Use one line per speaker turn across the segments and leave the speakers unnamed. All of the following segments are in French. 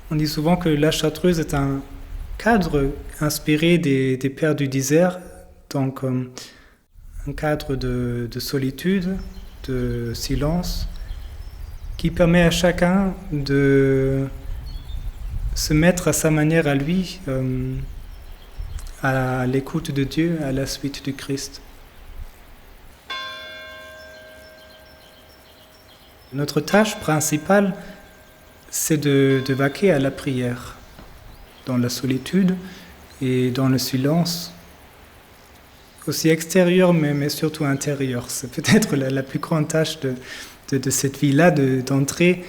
On dit souvent que la Chartreuse est un cadre inspiré des pères du désert, donc un cadre de solitude, de silence, qui permet à chacun de se mettre à sa manière à lui, à l'écoute de Dieu, à la suite du Christ. Notre tâche principale, c'est de vaquer à la prière, dans la solitude et dans le silence, aussi extérieur mais surtout intérieur. C'est peut-être la plus grande tâche de cette vie-là, d'entrer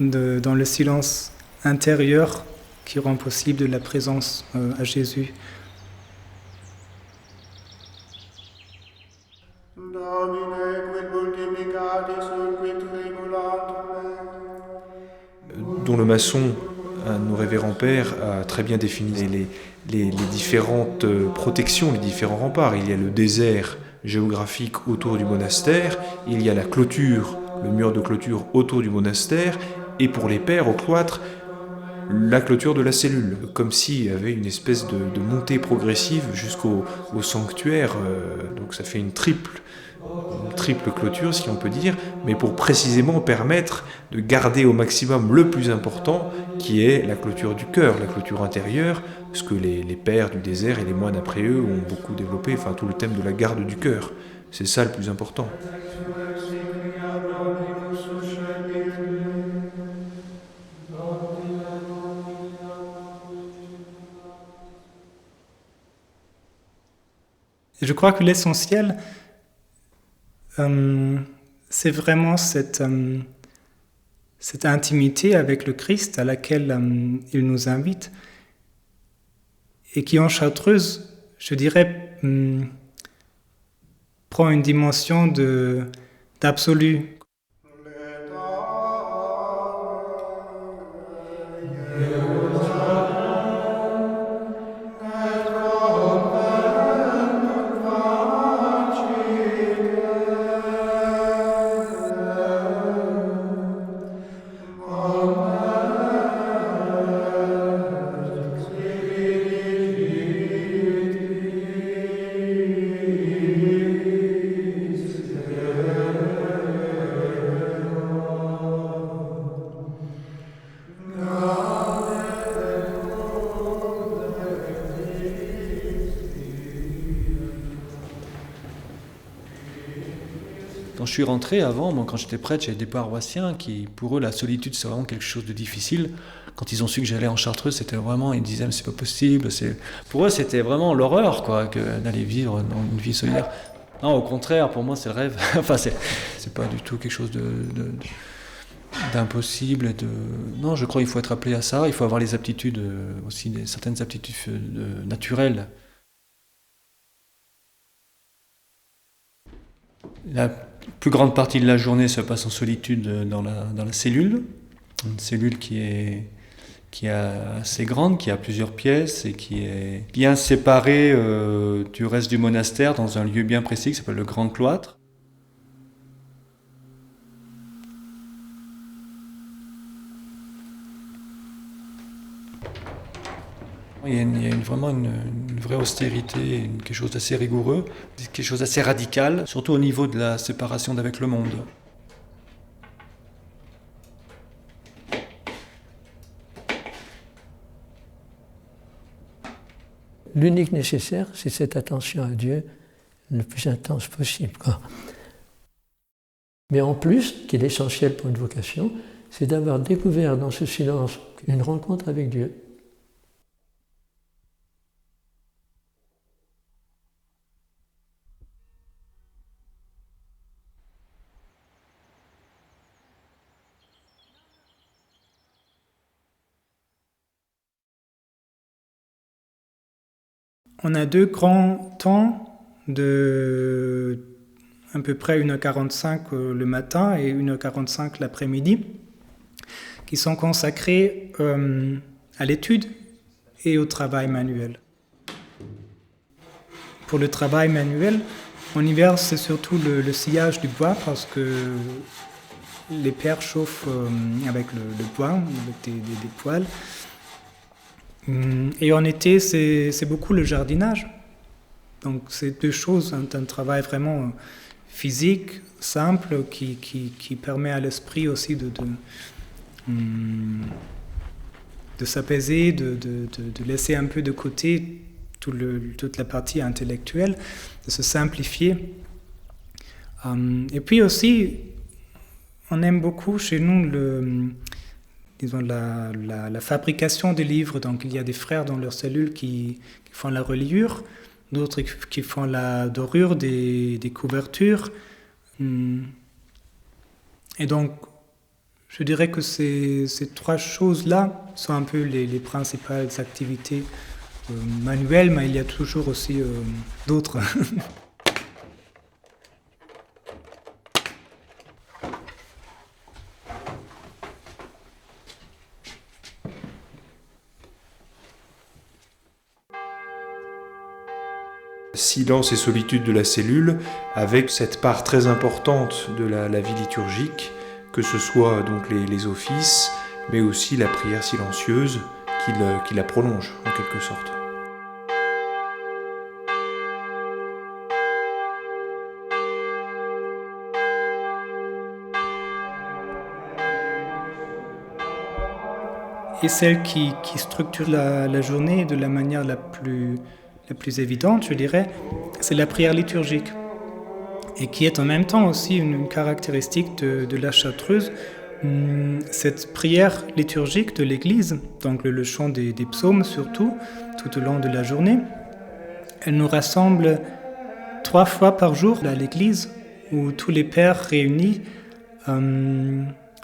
dans le silence intérieur qui rend possible la présence à Jésus.
Dont le maçon, nos révérends pères, a très bien défini les différentes protections, les différents remparts. Il y a le désert géographique autour du monastère, il y a la clôture, le mur de clôture autour du monastère, et pour les pères au cloître, la clôture de la cellule, comme s'il y avait une espèce de montée progressive jusqu'au sanctuaire. Donc ça fait une triple clôture, si on peut dire, mais pour précisément permettre de garder au maximum le plus important, qui est la clôture du cœur, la clôture intérieure, ce que les pères du désert et les moines après eux ont beaucoup développé, enfin tout le thème de la garde du cœur. C'est ça le plus important.
Et je crois que l'essentiel, c'est vraiment cette intimité avec le Christ à laquelle il nous invite et qui en Chartreuse, je dirais, prend une dimension d'absolu.
Quand je suis rentré avant, moi, quand j'étais prêtre, j'avais des paroissiens qui, pour eux, la solitude, c'est vraiment quelque chose de difficile. Quand ils ont su que j'allais en Chartreuse, c'était vraiment, ils disaient, mais c'est pas possible. Pour eux, c'était vraiment l'horreur, quoi, d'aller vivre dans une vie solitaire. Non, au contraire, pour moi, c'est le rêve. Enfin, c'est pas du tout quelque chose d'impossible. Non, je crois qu'il faut être appelé à ça. Il faut avoir les aptitudes, aussi certaines aptitudes naturelles. La plus grande partie de la journée se passe en solitude dans la cellule. Une cellule qui est assez grande, qui a plusieurs pièces et qui est bien séparée du reste du monastère dans un lieu bien précis qui s'appelle le Grand Cloître. Il y a vraiment une vraie austérité, quelque chose d'assez rigoureux, quelque chose d'assez radical, surtout au niveau de la séparation d'avec le monde.
L'unique nécessaire, c'est cette attention à Dieu le plus intense possible, quoi. Mais en plus, ce qui est l'essentiel pour une vocation, c'est d'avoir découvert dans ce silence une rencontre avec Dieu.
On a 2 grands temps de à peu près 1h45 le matin et 1h45 l'après-midi qui sont consacrés à l'étude et au travail manuel. Pour le travail manuel, en hiver, c'est surtout le sciage du bois parce que les pères chauffent avec le bois, avec des poêles. Et en été, c'est beaucoup le jardinage. Donc c'est deux choses, un travail vraiment physique, simple, qui permet à l'esprit aussi de s'apaiser, de laisser un peu de côté toute la partie intellectuelle, de se simplifier. Et puis aussi, on aime beaucoup chez nous la fabrication des livres. Donc il y a des frères dans leur cellule qui font la reliure, d'autres qui font la dorure des couvertures. Et donc, je dirais que ces trois choses-là sont un peu les principales activités manuelles, mais il y a toujours aussi d'autres.
Silence et solitude de la cellule, avec cette part très importante de la vie liturgique, que ce soit donc les offices, mais aussi la prière silencieuse qui la prolonge en quelque sorte.
Et celle qui structure la journée de la manière la plus évidente, je dirais, c'est la prière liturgique. Et qui est en même temps aussi une caractéristique de la Chartreuse. Cette prière liturgique de l'Église, donc le chant des psaumes surtout, tout au long de la journée, elle nous rassemble 3 fois par jour à l'Église, où tous les pères réunis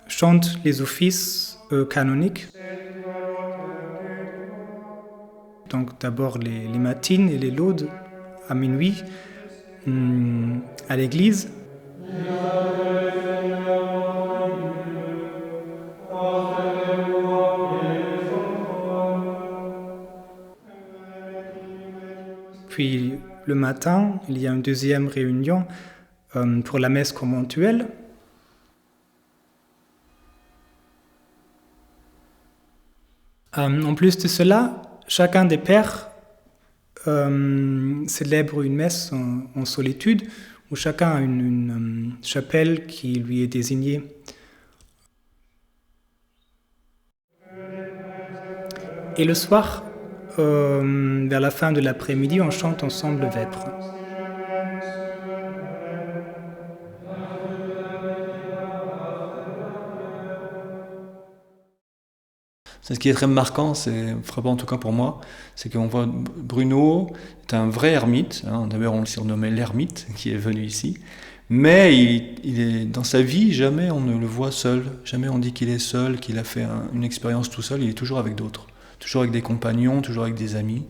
chantent les offices canoniques. Donc d'abord les matines et les laudes à minuit à l'église. Puis le matin, il y a une deuxième réunion pour la messe conventuelle. En plus de cela, chacun des pères célèbre une messe en solitude, où chacun a une chapelle qui lui est désignée. Et le soir, vers la fin de l'après-midi, on chante ensemble Vêpres.
C'est ce qui est très marquant, c'est frappant en tout cas pour moi, c'est qu'on voit Bruno est un vrai ermite. D'ailleurs, on le surnommait l'ermite qui est venu ici. Mais il est dans sa vie, jamais on ne le voit seul, jamais on dit qu'il est seul, qu'il a fait une expérience tout seul. Il est toujours avec d'autres, toujours avec des compagnons, toujours avec des amis.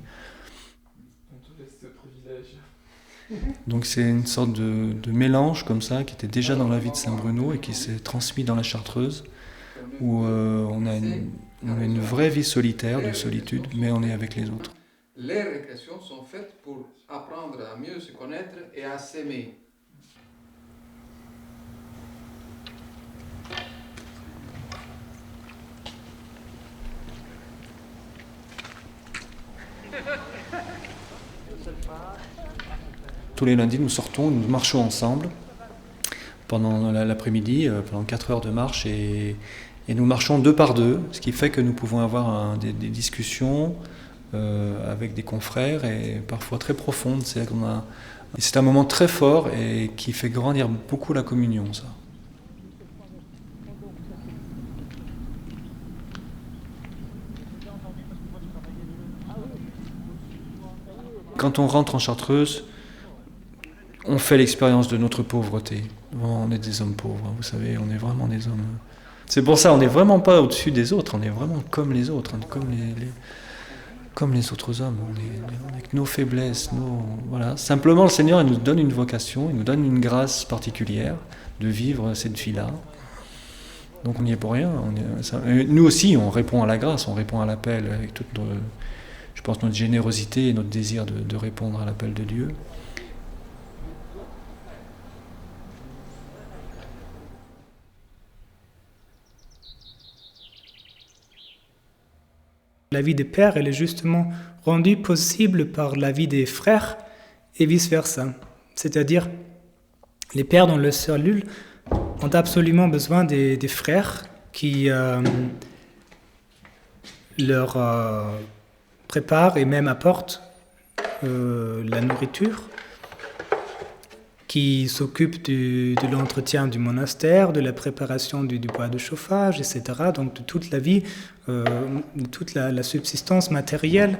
Donc c'est une sorte de mélange comme ça qui était déjà dans la vie de Saint Bruno et qui s'est transmis dans la Chartreuse, où on a une vraie vie solitaire, de solitude, mais on est avec les autres.
Les récréations sont faites pour apprendre à mieux se connaître et à s'aimer.
Tous les lundis, nous sortons, nous marchons ensemble pendant l'après-midi, pendant 4 heures de marche, et nous marchons 2 par 2, ce qui fait que nous pouvons avoir des discussions avec des confrères, et parfois très profondes. C'est un moment très fort et qui fait grandir beaucoup la communion, ça. Quand on rentre en Chartreuse, on fait l'expérience de notre pauvreté. On est des hommes pauvres, vous savez, on est vraiment des hommes. C'est pour ça, on n'est vraiment pas au-dessus des autres, on est vraiment comme les autres, comme les autres hommes. On est avec nos faiblesses, voilà. Simplement, le Seigneur il nous donne une vocation, il nous donne une grâce particulière de vivre cette vie-là. Donc on n'y est pour rien. Nous aussi, on répond à la grâce, on répond à l'appel avec toute je pense, notre générosité et notre désir de répondre à l'appel de Dieu.
La vie des pères, elle est justement rendue possible par la vie des frères et vice-versa. C'est-à-dire, les pères dans leur cellule ont absolument besoin des frères qui leur préparent et même apportent la nourriture, qui s'occupent de l'entretien du monastère, de la préparation du bois de chauffage, etc. Donc de toute la vie, de toute la subsistance matérielle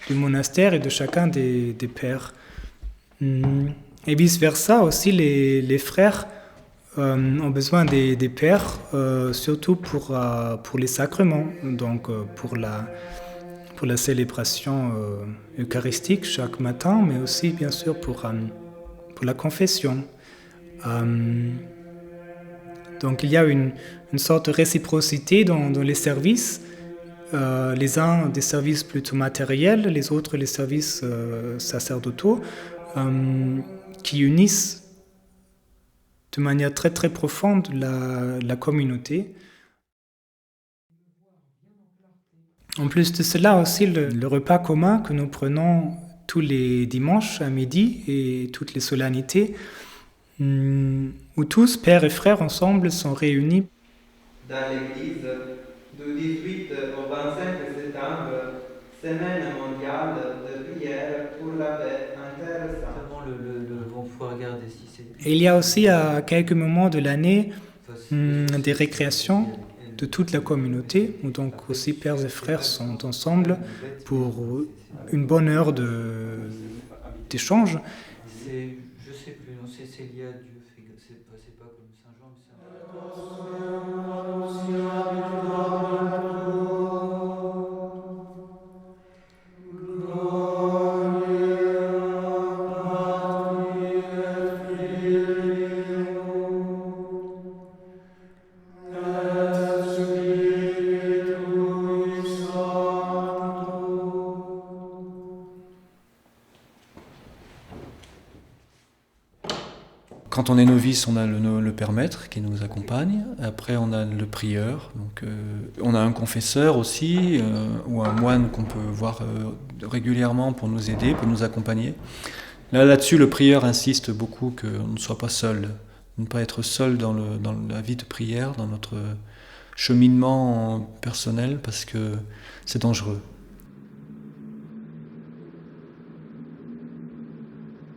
du monastère et de chacun des pères. Et vice-versa, aussi les frères ont besoin des pères, surtout pour les sacrements, donc pour la célébration eucharistique chaque matin, mais aussi bien sûr pour la confession. Donc il y a une sorte de réciprocité dans les services, les uns des services plutôt matériels, les autres les services sacerdotaux, qui unissent de manière très très profonde la communauté. En plus de cela aussi, le repas commun que nous prenons tous les dimanches à midi et toutes les solennités, où tous, pères et frères ensemble, sont réunis.
Dans l'église, du 18 au 25 septembre, semaine mondiale de prière pour la paix intéressante.
On pourra regarder si c'est...
Et il y a aussi à quelques moments de l'année des récréations de toute la communauté, où donc aussi pères et frères sont ensemble pour une bonne heure d'échange.
Je sais plus, non, c'est lié à Dieu, c'est pas comme Saint-Jean,
Quand on est novice, on a le père maître qui nous accompagne. Après, on a le prieur. Donc, on a un confesseur aussi, ou un moine qu'on peut voir régulièrement pour nous aider, pour nous accompagner. Là-dessus, le prieur insiste beaucoup qu'on ne soit pas seul, ne pas être seul dans la vie de prière, dans notre cheminement personnel, parce que c'est dangereux.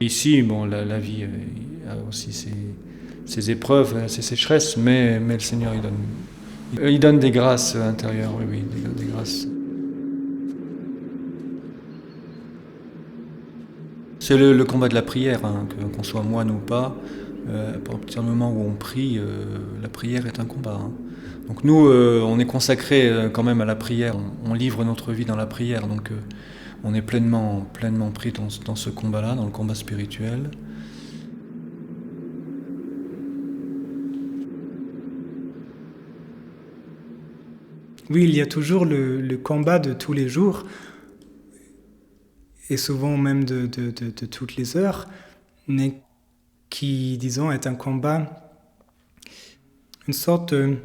Ici, bon, la vie a aussi ses épreuves, ses sécheresses, mais le Seigneur, il donne des grâces intérieures, oui, des grâces. C'est le combat de la prière, hein, qu'on soit moine ou pas. À partir du moment où on prie, la prière est un combat. Hein. Donc nous, on est consacrés quand même à la prière, on livre notre vie dans la prière, donc on est pleinement pris dans ce combat-là, dans le combat spirituel.
Oui, il y a toujours le combat de tous les jours, et souvent même de toutes les heures, mais qui, disons, est un combat, une sorte de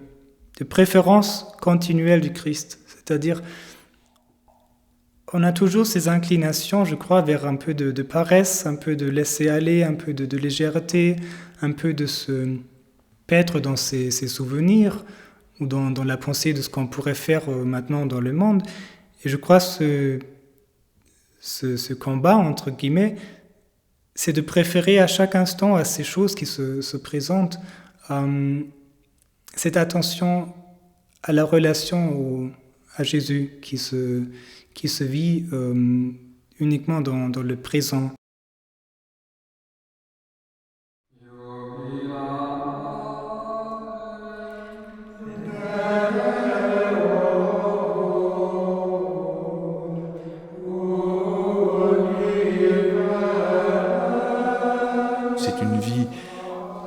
préférence continuelle du Christ. C'est-à-dire, on a toujours ces inclinations, je crois, vers un peu de paresse, un peu de laisser aller, un peu de légèreté, un peu de se paître dans ses souvenirs ou dans la pensée de ce qu'on pourrait faire maintenant dans le monde. Et je crois ce combat, entre guillemets, c'est de préférer à chaque instant à ces choses qui se présentent cette attention à la relation à Jésus qui se vit uniquement dans le présent.
C'est une vie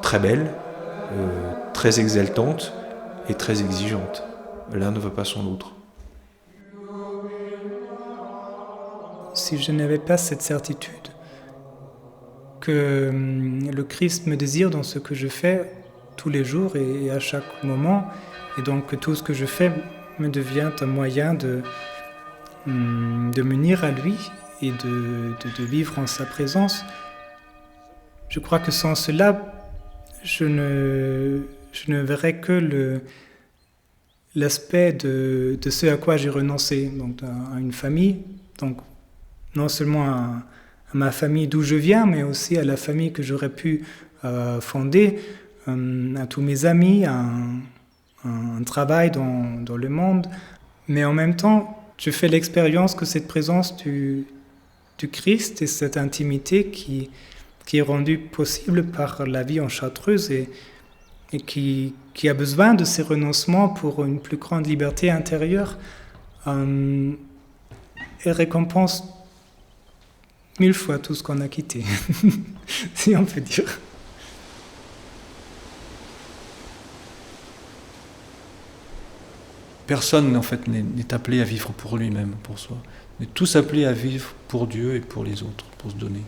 très belle, très exaltante et très exigeante. L'un ne va pas sans l'autre.
Si je n'avais pas cette certitude que le Christ me désire dans ce que je fais tous les jours et à chaque moment, et donc que tout ce que je fais me devient un moyen de m'unir à lui et de vivre en sa présence. Je crois que sans cela, je ne verrais que l'aspect de ce à quoi j'ai renoncé, donc à une famille, donc non seulement à ma famille d'où je viens, mais aussi à la famille que j'aurais pu fonder, à tous mes amis, à un travail dans le monde. Mais en même temps, je fais l'expérience que cette présence du Christ et cette intimité qui est rendue possible par la vie en Chartreuse et qui a besoin de ces renoncements pour une plus grande liberté intérieure, elle récompense 1000 fois tout ce qu'on a quitté, si on peut dire.
Personne, en fait, n'est appelé à vivre pour lui-même, pour soi. On est tous appelés à vivre pour Dieu et pour les autres, pour se donner.